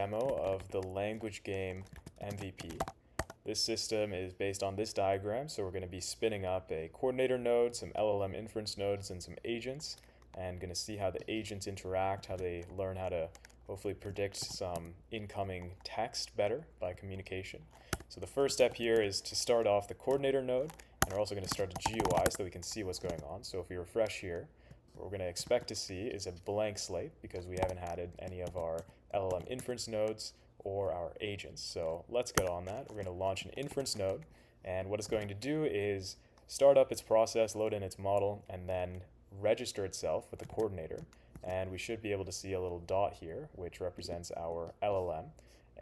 Demo of the language game MVP. This system is based on this diagram, so we're going to be spinning up a coordinator node, some LLM inference nodes, and some agents, and going to see how the agents interact, how they learn how to hopefully predict some incoming text better by communication. So the first step here is to start off the coordinator node, and we're also going to start a GUI so that we can see what's going on. So if we refresh here, what we're going to expect to see is a blank slate because we haven't added any of our LLM inference nodes or our agents. So let's get on that. We're going to launch an inference node, and what it's going to do is start up its process, load in its model, and then register itself with the coordinator. And we should be able to see a little dot here, which represents our LLM.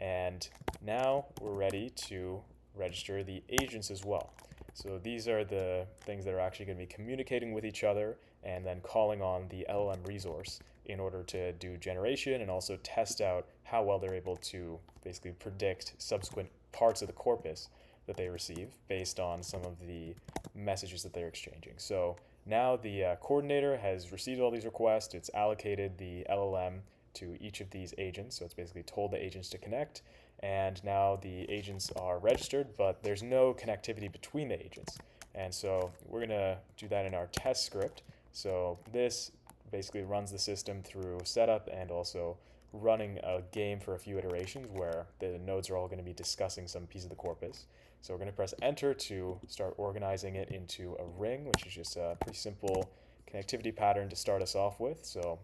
And now we're ready to register the agents as well. So these are the things that are actually going to be communicating with each other and then calling on the LLM resource in order to do generation and also test out how well they're able to basically predict subsequent parts of the corpus that they receive based on some of the messages that they're exchanging. So now the coordinator has received all these requests, it's allocated the LLM to each of these agents, so it's basically told the agents to connect, and now the agents are registered, but there's no connectivity between the agents. And so we're going to do that in our test script. So this basically runs the system through setup and also running a game for a few iterations where the nodes are all going to be discussing some piece of the corpus. So we're going to press enter to start organizing it into a ring, which is just a pretty simple connectivity pattern to start us off with. So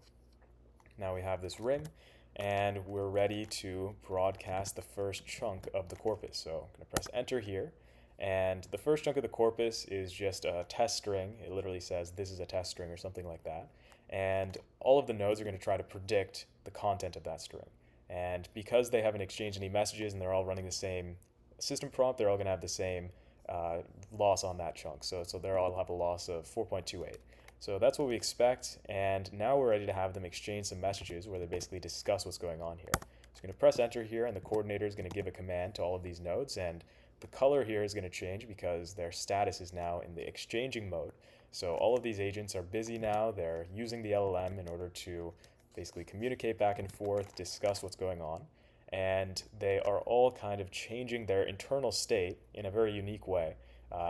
now we have this ring, and we're ready to broadcast the first chunk of the corpus. So I'm going to press enter here, and the first chunk of the corpus is just a test string. It literally says this is a test string or something like that. And all of the nodes are going to try to predict the content of that string. And because they haven't exchanged any messages and they're all running the same system prompt, they're all going to have the same loss on that chunk. So they'll all have a loss of 4.28. So that's what we expect, and now we're ready to have them exchange some messages where they basically discuss what's going on here. So I'm going to press enter here, and the coordinator is going to give a command to all of these nodes, and the color here is going to change because their status is now in the exchanging mode. So all of these agents are busy now. They're using the LLM in order to basically communicate back and forth, discuss what's going on, and they are all kind of changing their internal state in a very unique way.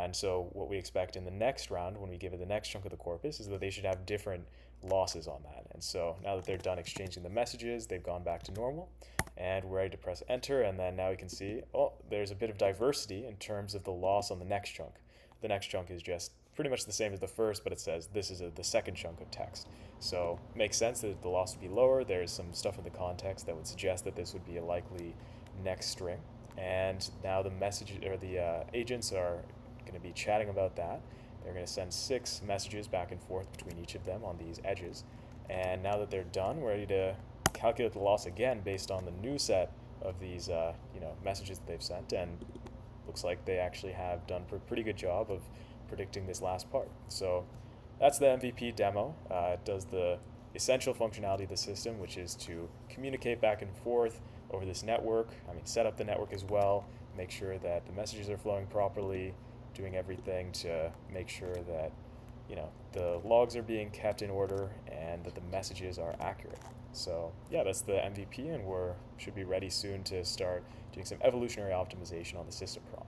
And so what we expect in the next round, when we give it the next chunk of the corpus, is that they should have different losses on that. And so now that they're done exchanging the messages, they've gone back to normal, and we're ready to press enter, and then now we can see, oh, there's a bit of diversity in terms of the loss on the next chunk. The next chunk is just pretty much the same as the first, but it says this is the second chunk of text. So it makes sense that the loss would be lower. There's some stuff in the context that would suggest that this would be a likely next string. And now the message or the agents are going to be chatting about that. They're going to send 6 messages back and forth between each of them on these edges. And now that they're done, we're ready to calculate the loss again based on the new set of these messages that they've sent. And looks like they actually have done a pretty good job of predicting this last part. So that's the MVP demo. It does the essential functionality of the system, which is to communicate back and forth over this network. Set up the network as well, make sure that the messages are flowing properly, doing everything to make sure that the logs are being kept in order and that the messages are accurate. So yeah, that's the MVP, and should be ready soon to start doing some evolutionary optimization on the system prompt.